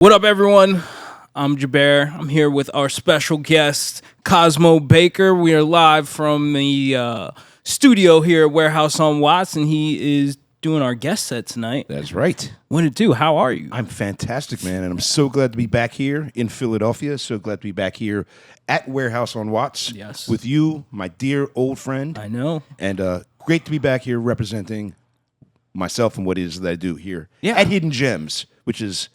What up, everyone? I'm Jabair. I'm here with our special guest, Cosmo Baker. We are live from the studio here at Warehouse on Watts, and he is doing our guest set tonight. That's right. What it do? How are you? I'm fantastic, man, and I'm so glad to be back here in Philadelphia. So glad to be back here at Warehouse on Watts. Yes. With you, my dear old friend. I know. And great to be back here representing myself and what it is that I do here Yeah. at Hidden Gems, which is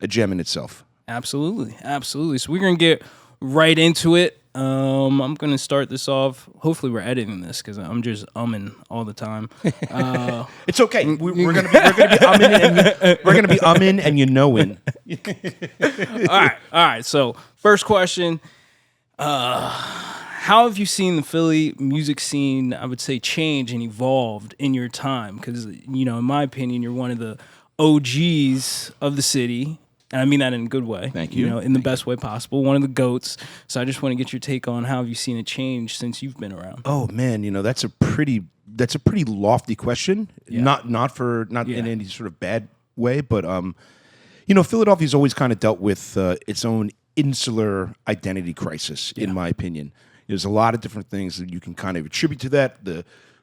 a gem in itself. Absolutely. So we're going to get right into it. I'm going to start this off. Hopefully we're editing this because I'm just umming all the time. It's okay. We're gonna be umming and you knowing. All right. So first question. How have you seen the Philly music scene, I would say, change and evolved in your time? Because, in my opinion, you're one of the OGs of the city. And I mean that in a good way. Thank you. In the best way possible. One of the GOATs. So I just want to get your take on how have you seen it change since you've been around? Oh man, that's a pretty lofty question. Yeah. Not in any sort of bad way, but Philadelphia's always kind of dealt with its own insular identity crisis, in my opinion. There's a lot of different things that you can kind of attribute to that.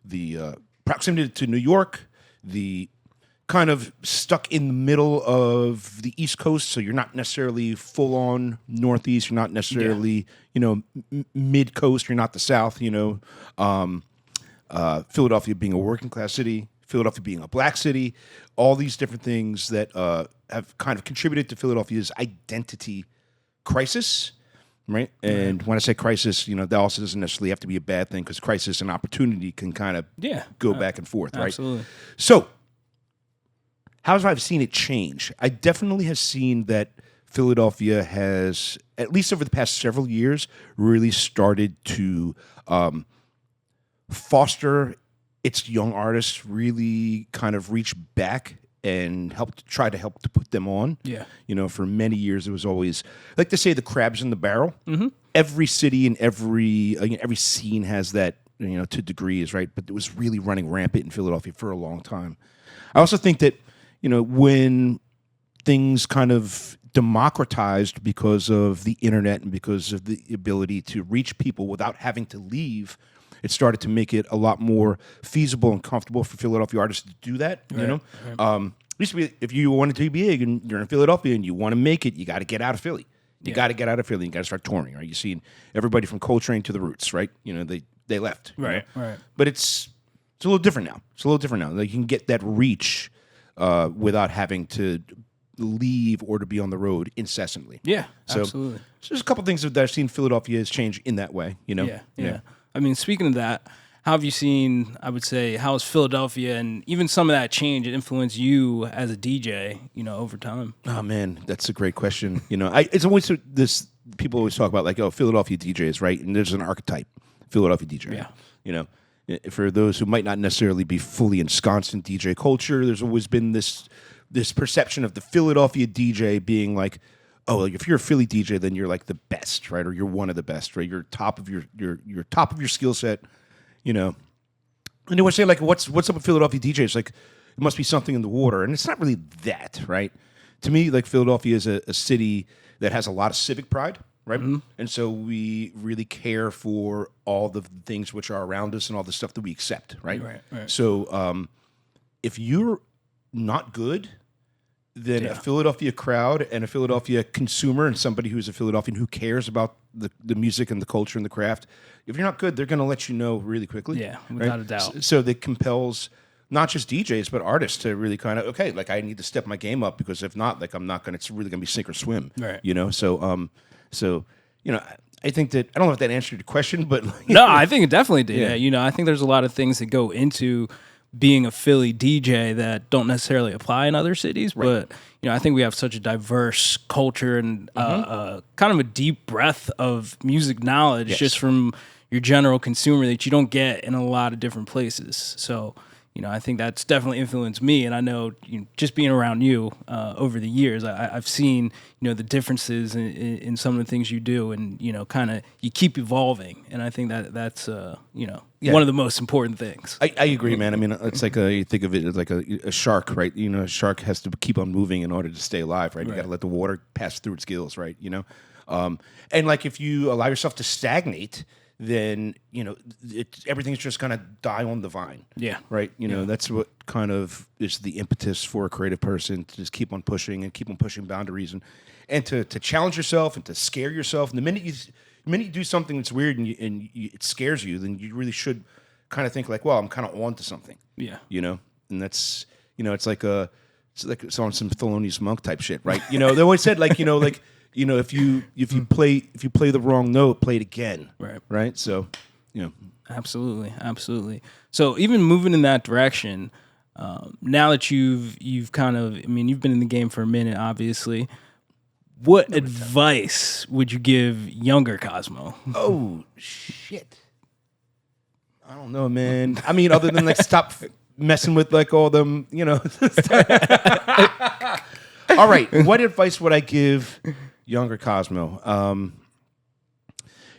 The proximity to New York, the kind of stuck in the middle of the East Coast, so you're not necessarily full on Northeast. You're not necessarily mid coast. You're not the South. Philadelphia being a working class city, Philadelphia being a black city, all these different things that have kind of contributed to Philadelphia's identity crisis. Right. And when I say crisis, that also doesn't necessarily have to be a bad thing because crisis and opportunity can kind of go back and forth. Right. Absolutely. So, how have I seen it change? I definitely have seen that Philadelphia has, at least over the past several years, really started to foster its young artists, really kind of reach back and try to help to put them on. Yeah. For many years, it was always, I like to say, the crabs in the barrel. Mm-hmm. Every city and every scene has that, to degrees, right? But it was really running rampant in Philadelphia for a long time. I also think that, when things kind of democratized because of the internet and because of the ability to reach people without having to leave, it started to make it a lot more feasible and comfortable for Philadelphia artists to do that. Right. Used to be, if you wanted to be big and you're in Philadelphia and you want to make it, you got to get out of Philly. You got to get out of Philly. You got to start touring, right? You see everybody from Coltrane to the Roots, right? They left. Right. But it's a little different now. Like, you can get that reach without having to leave or to be on the road incessantly. Yeah, absolutely. So there's a couple things that I've seen Philadelphia has changed in that way, Yeah. I mean, speaking of that, how have you seen, I would say, how has Philadelphia and even some of that change influenced you as a DJ, over time? Oh, man, that's a great question. It's always this, people always talk about like, oh, Philadelphia DJs, right? And there's an archetype, Philadelphia DJ. Yeah. For those who might not necessarily be fully ensconced in DJ culture, there's always been this perception of the Philadelphia DJ being like, oh, like if you're a Philly DJ, then you're like the best, right? Or you're one of the best, right? You're top of your top of your skill set, And they would say like, what's up with Philadelphia DJs? Like, it must be something in the water, and it's not really that, right? To me, like Philadelphia is a city that has a lot of civic pride. Right. Mm-hmm. And so we really care for all the things which are around us and all the stuff that we accept. Right. So if you're not good, then a Philadelphia crowd and a Philadelphia consumer and somebody who's a Philadelphian who cares about the music and the culture and the craft, if you're not good, they're going to let you know really quickly. Yeah, without a doubt. So that compels not just DJs, but artists to really kind of, okay, like I need to step my game up because if not, like I'm not going to, it's really going to be sink or swim. Right. So, I think that, I don't know if that answered your question, but... No, I think it definitely did. Yeah. I think there's a lot of things that go into being a Philly DJ that don't necessarily apply in other cities, right. But, I think we have such a diverse culture and kind of a deep breadth of music knowledge just from your general consumer that you don't get in a lot of different places. So, I think that's definitely influenced me. And I know, just being around you over the years, I've seen, the differences in some of the things you do, and, kind of you keep evolving. And I think that's, one of the most important things. I agree, man. I mean, it's like you think of it as like a shark, right? A shark has to keep on moving in order to stay alive, right? You got to let the water pass through its gills, right? And like if you allow yourself to stagnate, then everything's just gonna die on the vine. Yeah. Right. That's what kind of is the impetus for a creative person, to just keep on pushing and keep on pushing boundaries, and to challenge yourself and to scare yourself. And the minute you do something that's weird and it scares you, then you really should kind of think like, well, I'm kind of on to something. Yeah. And that's it's like it's on some Thelonious Monk type shit, right? They always said like if you play the wrong note, play it again. Right. So, Absolutely. So even moving in that direction, now that you've kind of, you've been in the game for a minute, obviously. What advice would you give younger Cosmo? Oh shit! I don't know, man. Other than like stop messing with like all them, All right. What advice would I give younger Cosmo?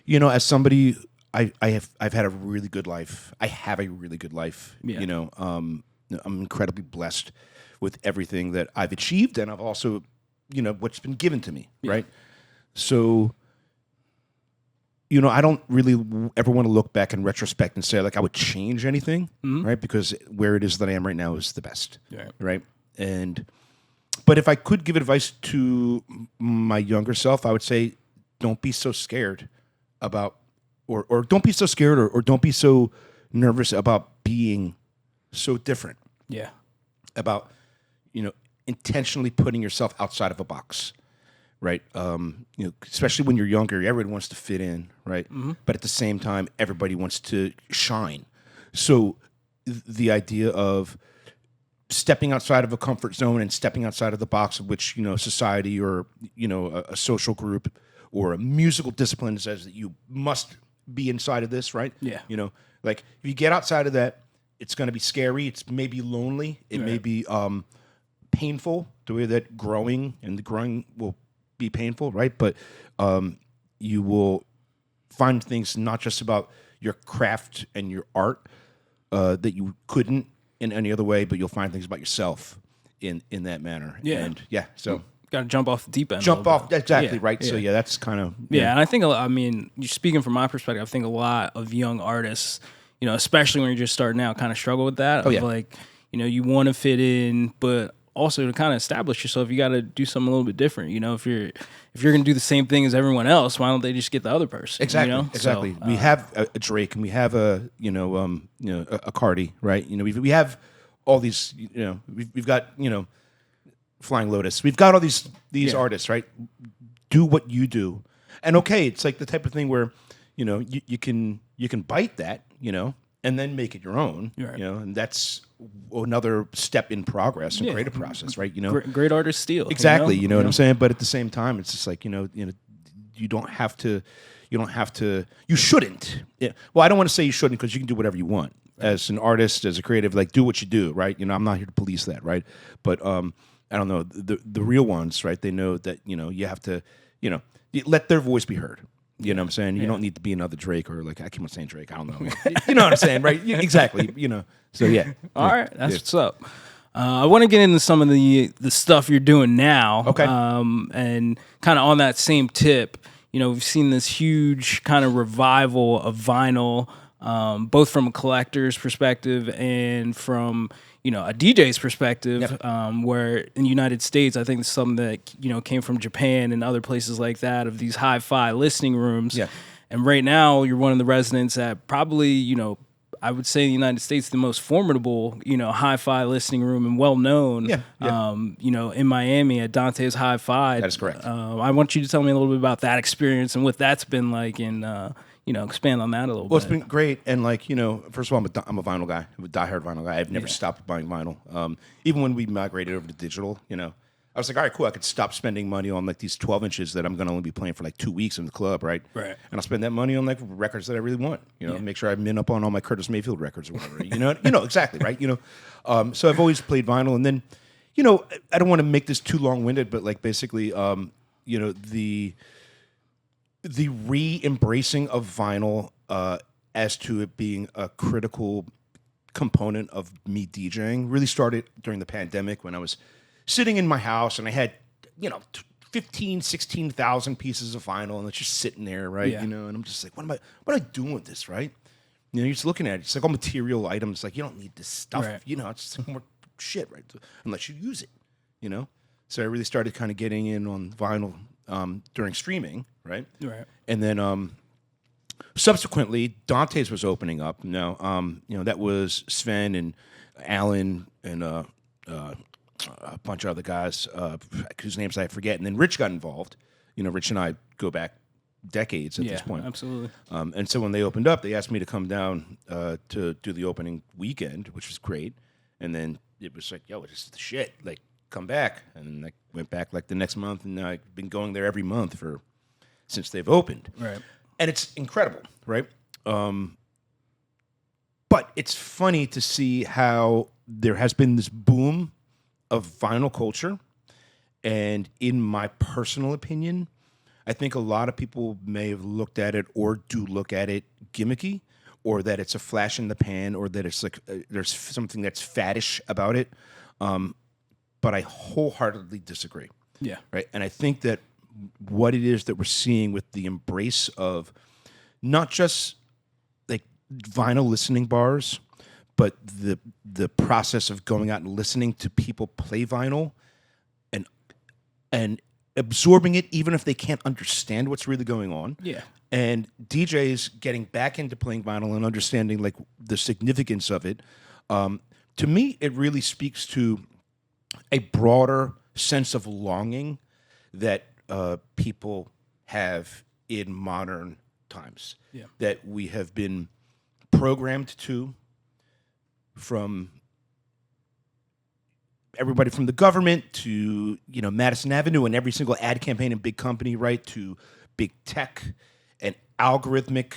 As somebody, I've had a really good life. I have a really good life. Yeah. I'm incredibly blessed with everything that I've achieved, and I've also, what's been given to me. Yeah. Right. So, I don't really ever want to look back in retrospect and say like I would change anything, right? Because where it is that I am right now is the best, right? But if I could give advice to my younger self, I would say, don't be so scared about, or don't be so scared, or don't be so nervous about being so different. Yeah. About, intentionally putting yourself outside of a box. Right, especially when you're younger, everybody wants to fit in, right? But at the same time, everybody wants to shine. So the idea of stepping outside of a comfort zone and stepping outside of the box of which society or a social group or a musical discipline says that you must be inside of this, right? Yeah. Like if you get outside of that, it's going to be scary. It's maybe lonely. It may be painful. The way that growing will be painful, right? But you will find things not just about your craft and your art that you couldn't in any other way, but you'll find things about yourself in that manner. Yeah. And so got to jump off the deep end. Jump off, bit. exactly, right? Yeah. So that's kind of and I think you're speaking from my perspective. I think a lot of young artists, especially when you're just starting out, kind of struggle with that. Like, you want to fit in, but also to kind of establish yourself, you got to do something a little bit different. If you're going to do the same thing as everyone else, why don't they just get the other person? Exactly. So, we have a Drake, and we have a Cardi, right? We have all these. We've got Flying Lotus. We've got all these artists, right? Do what you do, and it's like the type of thing where you can bite that, and then make it your own, and that's another step in progress and creative process, right? Great artists steal. Exactly, you know what I'm saying? But at the same time, it's just like, you don't have to, you shouldn't. Yeah. Well, I don't want to say you shouldn't, because you can do whatever you want. As an artist, as a creative, like do what you do, right? I'm not here to police that, right? But I don't know, the real ones, right? They know that, you have to, let their voice be heard. You know what I'm saying? You don't need to be another Drake, or like, I keep on saying Drake. I don't know. You know what I'm saying, right? Exactly. So yeah. All right, that's what's up. I want to get into some of the stuff you're doing now. Okay. And kind of on that same tip, we've seen this huge kind of revival of vinyl, both from a collector's perspective and from a DJ's perspective, where in the United States, I think it's something that, came from Japan and other places like that, of these hi-fi listening rooms. Yeah. And right now, you're one of the residents at probably, I would say in the United States, the most formidable, hi-fi listening room and well-known, in Miami at Dante's Hi-Fi. That is correct. I want you to tell me a little bit about that experience and what that's been like, and expand on that a little bit. Well, it's been great, and first of all, I'm a vinyl guy. I'm a diehard vinyl guy. I've never stopped buying vinyl. Even when we migrated over to digital, I was like, all right, cool. I could stop spending money on like these 12 inches that I'm going to only be playing for like 2 weeks in the club, right? Right. And I'll spend that money on like records that I really want. Make sure I min up on all my Curtis Mayfield records or whatever. Exactly, right? So I've always played vinyl, and then, I don't want to make this too long winded, but like basically, the re-embracing of vinyl as to it being a critical component of me DJing really started during the pandemic when I was sitting in my house and I had, 15, 16,000 pieces of vinyl and it's just sitting there, right? Yeah. And I'm just like, what am I doing with this, right? You're just looking at it. It's like all material items. Like, you don't need this stuff, Right. it's just like more shit, right? Unless you use it, So I really started kind of getting in on vinyl during streaming, right? Right. And then subsequently, Dante's was opening up. Now, that was Sven and Alan and a bunch of other guys whose names I forget. And then Rich got involved. Rich and I go back decades at this point. Absolutely. And so when they opened up, they asked me to come down to do the opening weekend, which was great. And then it was like, yo, this is the shit. Like, come back. And I went back like the next month, and now I've been going there every month since they've opened. Right. And it's incredible, right? But it's funny to see how there has been this boom of vinyl culture. And in my personal opinion, I think a lot of people may have looked at it or do look at it gimmicky, or that it's a flash in the pan, or that it's like there's something that's faddish about it. But I wholeheartedly disagree. Yeah. Right. And I think that what it is that we're seeing with the embrace of not just like vinyl listening bars, but the process of going out and listening to people play vinyl and absorbing it, even if they can't understand what's really going on. Yeah. And DJs getting back into playing vinyl and understanding like the significance of it. To me, it really speaks to a broader sense of longing that people have in modern times. Yeah. That we have been programmed to, from everybody from the government to, Madison Avenue and every single ad campaign and big company, right, to big tech, and algorithmic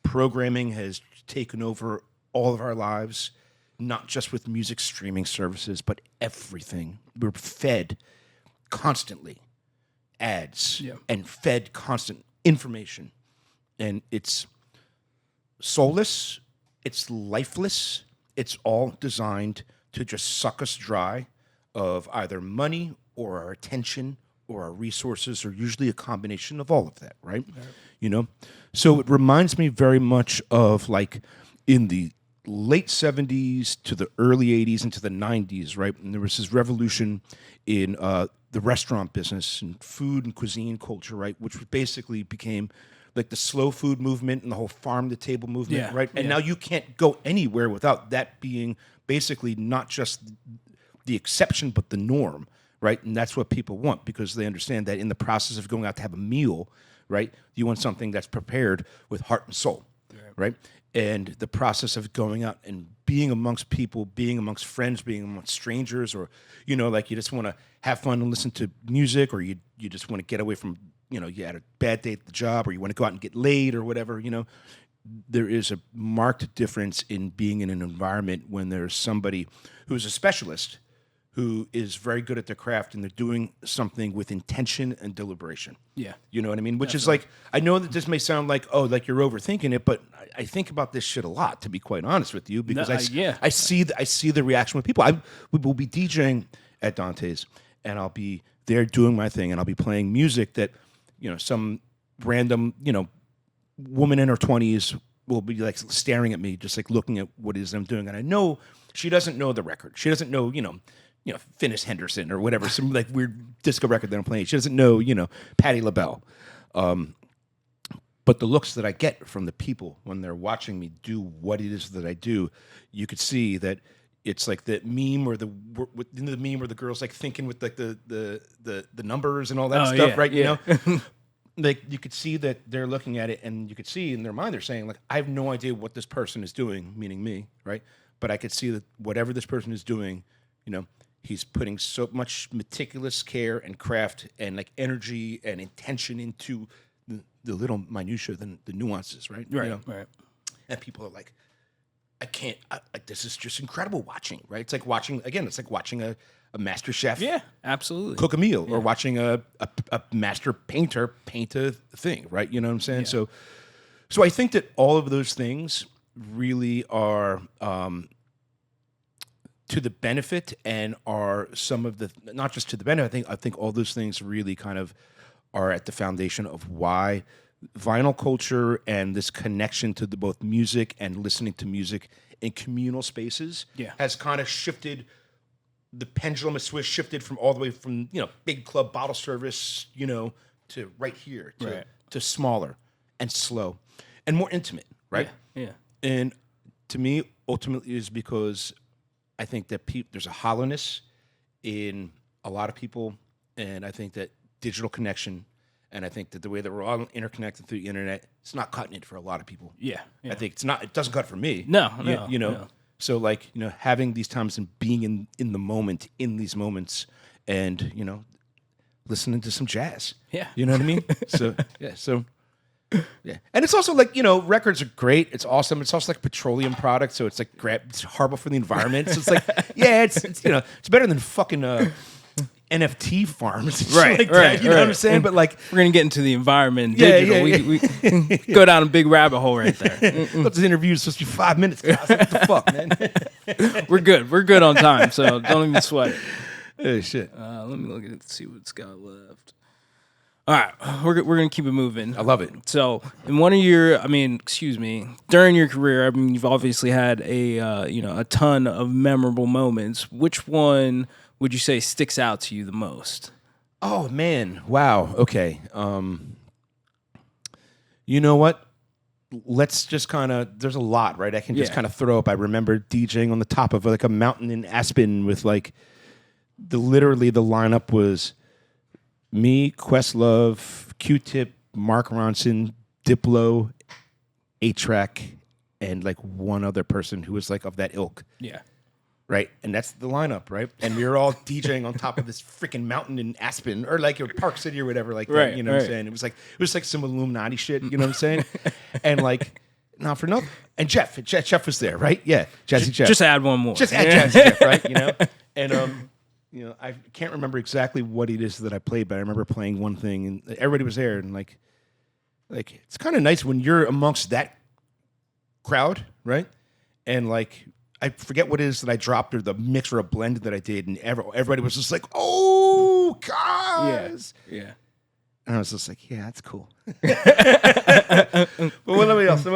programming has taken over all of our lives, not just with music streaming services, but everything. We're fed constantly ads and fed constant information. And it's soulless, it's lifeless, it's all designed to just suck us dry of either money or our attention or our resources, or usually a combination of all of that, right? So it reminds me very much of like in the late 70s to the early 80s into the 90s, right? And there was this revolution in the restaurant business and food and cuisine culture, right? Which basically became like the slow food movement and the whole farm to table movement, right? And now you can't go anywhere without that being basically not just the exception, but the norm, right? And that's what people want, because they understand that in the process of going out to have a meal, right, you want something that's prepared with heart and soul, right? And the process of going out and being amongst people, being amongst friends, being amongst strangers, or, like you just want to have fun and listen to music, or you just want to get away from, you had a bad day at the job, or you want to go out and get laid or whatever, there is a marked difference in being in an environment when there's somebody who's a specialist who is very good at their craft and they're doing something with intention and deliberation. Yeah. You know what I mean? Which is like, I know that this may sound like, oh, like you're overthinking it, but I think about this shit a lot, to be quite honest with you, because I see the reaction with people. We will be DJing at Dante's, and I'll be there doing my thing, and I'll be playing music that, some random, woman in her 20s will be like staring at me, just like looking at what it is I'm doing. And I know she doesn't know the record. She doesn't know, Finnis Henderson or whatever, some like weird disco record that I'm playing. She doesn't know, Patti LaBelle. But the looks that I get from the people when they're watching me do what it is that I do, you could see that it's like the meme or the meme where the girl's like thinking with like the numbers and all that stuff, right? Yeah. Like you could see that they're looking at it, and you could see in their mind they're saying like, I have no idea what this person is doing, meaning me, right? But I could see that whatever this person is doing, He's putting so much meticulous care and craft and like energy and intention into the little minutia, the nuances, right? Right. Right. And people are like, I can't, like, this is just incredible watching, right? It's like watching, again, it's like watching a master chef Yeah, absolutely. cook a meal or watching a master painter paint a thing, right? You know what I'm saying? Yeah. So I think that all of those things really are to the benefit and are some of the, not just to the benefit, I think all those things really kind of are at the foundation of why vinyl culture and this connection to both music and listening to music in communal spaces has kind of shifted. The pendulum has shifted from all the way from, big club bottle service, to right here, to smaller and slow and more intimate, right? Yeah. And to me, ultimately, is because I think that there's a hollowness in a lot of people, and I think that digital connection, and I think that the way that we're all interconnected through the internet, it's not cutting it for a lot of people. Yeah. I think it's not. It doesn't cut for me. No. So like, having these times and being in the moment, in these moments, and listening to some jazz. Yeah. You know what I mean? Yeah. And it's also like, records are great. It's awesome. It's also like a petroleum product, so it's like it's horrible for the environment. So it's like, it's it's better than fucking NFT farms and shit like that. You know what I'm saying? But like, we're gonna get into the environment digital. We go down a big rabbit hole right there. This interview is supposed to be 5 minutes, guys. What the fuck, man? We're good. We're good on time, so don't even sweat it. Hey, shit. Let me look at it, see what's got left. All right, we're gonna keep it moving. I love it. So, in one of your, during your career, you've obviously had a ton of memorable moments. Which one would you say sticks out to you the most? Oh man, wow. Okay. You know what? Let's just kind of. There's a lot, right? I can just kind of throw up. I remember DJing on the top of like a mountain in Aspen with like literally the lineup was me, Questlove, Q-Tip, Mark Ronson, Diplo, 8-Track, and like one other person who was like of that ilk. Yeah. Right? And that's the lineup, right? And we were all DJing on top of this freaking mountain in Aspen or like Park City or whatever like that. You know what I'm saying? It was like some Illuminati shit, you know what I'm saying? And like, not for nothing. And Jeff was there, right? Yeah. Jazzy Jeff. Just add one more. Just add Jazzy Jeff, right? And I can't remember exactly what it is that I played, but I remember playing one thing, and everybody was there, and like it's kind of nice when you're amongst that crowd, right? And like I forget what it is that I dropped or the mix or a blend that I did, and everybody was just like, "Oh, guys!" Yeah. And I was just like, "Yeah, that's cool." But what else?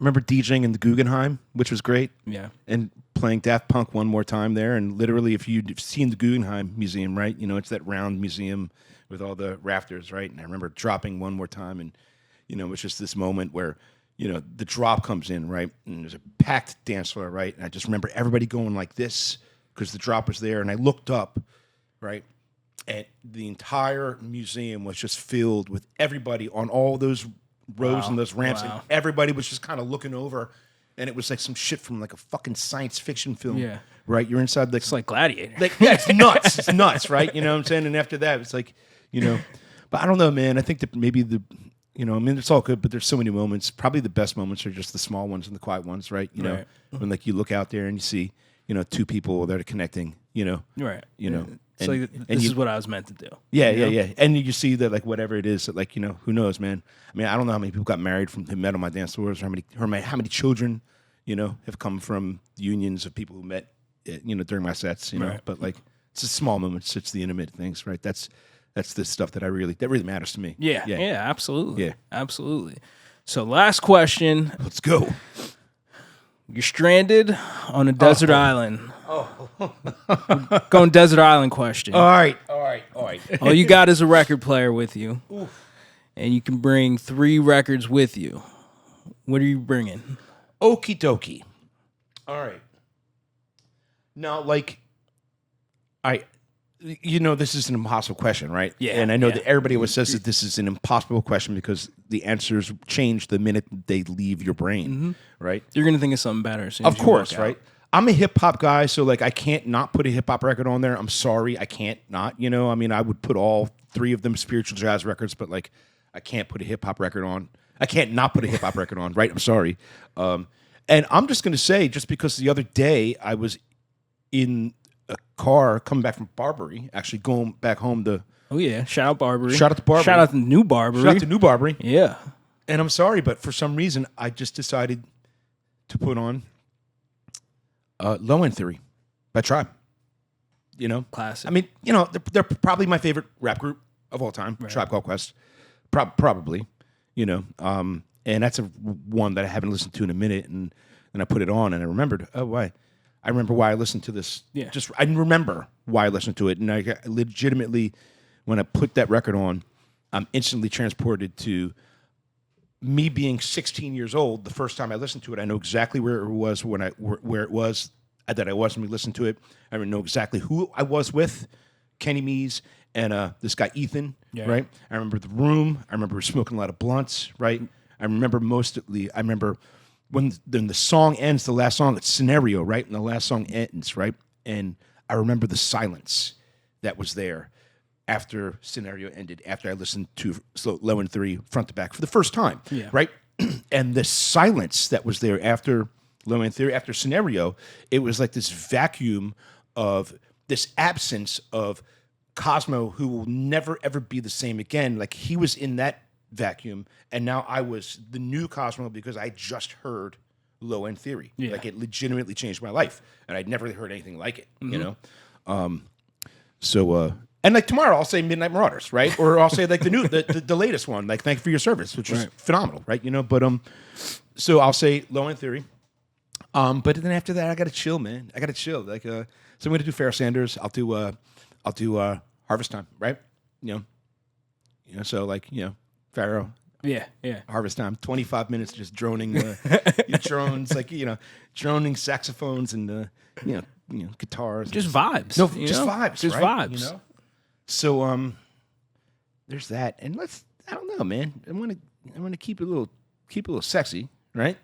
Remember DJing in the Guggenheim, which was great. Yeah. And playing Daft Punk one more time there. And literally, if you've seen the Guggenheim Museum, right? It's that round museum with all the rafters, right? And I remember dropping one more time. And, it's just this moment where, the drop comes in, right? And there's a packed dance floor, right? And I just remember everybody going like this because the drop was there. And I looked up, right? And the entire museum was just filled with everybody on all those rows and those ramps, and everybody was just kind of looking over, and it was like some shit from like a fucking science fiction film. Yeah. Right? You're inside It's like Gladiator. It's nuts. It's nuts, right? You know what I'm saying? And after that, it's like, but I don't know, man. I think that maybe it's all good, but there's so many moments. Probably the best moments are just the small ones and the quiet ones, right? When like you look out there and you see, two people that are connecting, Right. And, like this is what I was meant to do. Yeah. And you see that like whatever it is that like, who knows, man. I mean, I don't know how many people got married who met on my dance floors, or how many children, have come from unions of people who met, during my sets, Right. But like it's the small moments, it's the intimate things, right? That's the stuff that really matters to me. Yeah, absolutely. Yeah. Absolutely. So last question. Let's go. You're stranded on a desert island. Going desert island question. All right. All you got is a record player with you. Oof. And you can bring 3 records with you. What are you bringing? Okie dokie. All right. Now, like, this is an impossible question, right? Yeah. And I know that everybody always says that this is an impossible question because the answers change the minute they leave your brain, right? You're going to think of something better. As soon Of as you course, walk out. right? I'm a hip hop guy, so like I can't not put a hip hop record on there. I'm sorry, I can't not. You know, I mean, I would put all three of them spiritual jazz records, but like I can't put a hip hop record on. I can't not put a hip hop record on. Right? I'm sorry. And I'm just gonna say, just because the other day I was in a car coming back from Barbary, actually going back home to. Oh yeah, shout out Barbary. Shout out to Barbary. Shout out to New Barbary. Shout out to New Barbary. Yeah. And I'm sorry, but for some reason I just decided to put on Low End Theory by Tribe. You know? Classic. I mean, you know, they're probably my favorite rap group of all time, Tribe Called Quest. Probably, you know. And that's one that I haven't listened to in a minute. And I put it on and I remembered, oh, why? I remember why I listened to this. Yeah. I remember why I listened to it. And I legitimately, when I put that record on, I'm instantly transported to me being 16 years old. The first time I listened to it, I know exactly where it was when where it was that I was when we listened to it. I know exactly who I was with, Kenny Mees and this guy Ethan, right? I remember the room. I remember smoking a lot of blunts, right? I remember when the song ends, the last song, it's Scenario, right? And the last song ends, right? And I remember the silence that was there after Scenario ended, after I listened to Low End Theory front to back for the first time, right? And the silence that was there after Low End Theory, after Scenario, it was like this vacuum of this absence of Cosmo, who will never, ever be the same again. Like, he was in that vacuum, and now I was the new Cosmo because I just heard Low End Theory. Like, it legitimately changed my life, and I'd never heard anything like it, you know? And like tomorrow, I'll say Midnight Marauders, right? Or I'll say like the latest one, like Thank You for Your Service, which was phenomenal, right? You know, but so I'll say Low End Theory. But then after that, I gotta chill, man. I gotta chill. Like, so I'm gonna do Pharoah Sanders. I'll do Harvest Time, right? You know, so like, you know, Pharaoh. Yeah. Harvest Time. 25 minutes just droning drones, like, you know, droning saxophones and you know, guitars. Just vibes. No, just vibes. Just right? vibes. You know? So there's that. And I don't know, man. I wanna keep it a little sexy, right?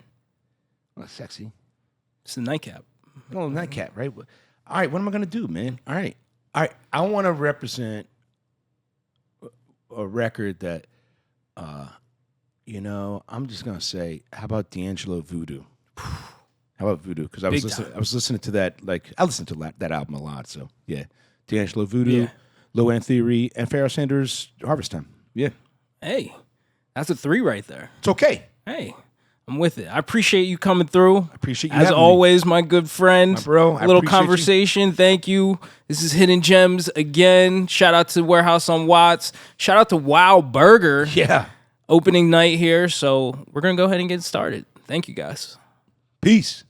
A little sexy. It's a nightcap. A little nightcap, right? All right, what am I gonna do, man? All right. I wanna represent a record that you know, I'm just gonna say, how about D'Angelo Voodoo? How about Voodoo? Because I was listening to that, like, I listened to that album a lot. So yeah, D'Angelo Voodoo, Low End Theory, and Pharoah Sanders Harvest Time. Yeah. Hey, that's a 3 right there. It's okay. Hey, I'm with it. I appreciate you coming through. I appreciate you as having always, my good friend. My bro, a little conversation. Thank you. This is Hidden Gems again. Shout out to Warehouse on Watts. Shout out to Wow Burger. Yeah. Opening night here. So we're gonna go ahead and get started. Thank you guys. Peace.